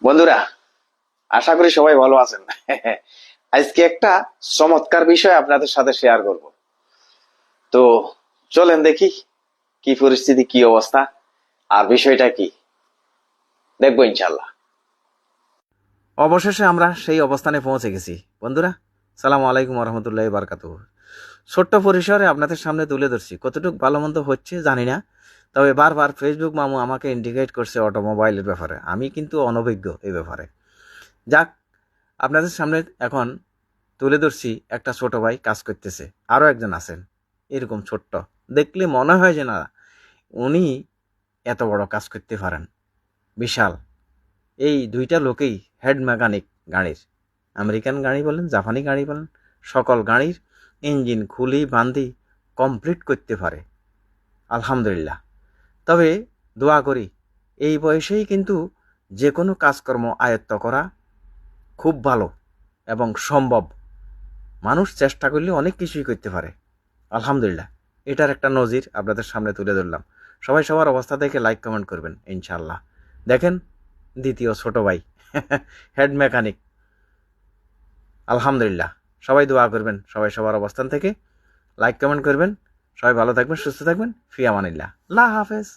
বন্ধুরা, আশা করি সবাই ভালো আছেন। আজকে একটা চমৎকার বিষয় আপনাদের সাথে শেয়ার করব। তো চলেন দেখি কি পরিস্থিতি, কি অবস্থা, আর বিষয়টা কি দেখবো ইনশাল্লাহ। অবশেষে আমরা সেই অবস্থানে পৌঁছে গেছি। বন্ধুরা, সালামু আলাইকুম রহমতুল্লাহ বারকাতুহু। ছোট্ট পরিসরে আপনাদের সামনে তুলে ধরছি, কতটুকু ভালো মন্দ হচ্ছে জানি না, তবে বারবার ফেসবুক মামু আমাকে ইন্ডিকেট করছে অটোমোবাইলের ব্যাপারে। আমি কিন্তু অনভিজ্ঞ এই ব্যাপারে। যাক, আপনাদের সামনে এখন তুলে ধরছি, একটা ছোট ভাই কাজ করতেছে, আরও একজন আছেন এরকম ছোট্ট, দেখলে মনে হয় যে না উনি এত বড় কাজ করতে পারেন। বিশাল এই দুইটা লোকেই হেড মেকানিক গাড়ির। আমেরিকান গাড়ি বলেন, জাপানি গাড়ি বলেন, সকল গাড়ির ইঞ্জিন খুলি বান্ধি কমপ্লিট করতে পারে, আলহামদুলিল্লাহ। তবে দোয়া করি এই বয়সেই কিন্তু যে কোনো কাজকর্ম আয়ত্ত করা খুব ভালো এবং সম্ভব। মানুষ চেষ্টা করলে অনেক কিছুই করতে পারে, আলহামদুলিল্লাহ। এটার একটা নজির আপনাদের সামনে তুলে ধরলাম। সবাই সবার অবস্থা দেখে লাইক কমেন্ট করবেন ইনশাল্লাহ। দেখেন দ্বিতীয় ছোট ভাই হেড মেকানিক, আলহামদুলিল্লাহ। সবাই দোয়া করবেন, সবাই সবার অবস্থান থেকে লাইক কমেন্ট করবেন। সবাই ভালো থাকবেন, সুস্থ থাকবেন, ফি আমানিল্লাহ, আল্লাহ হাফেজ।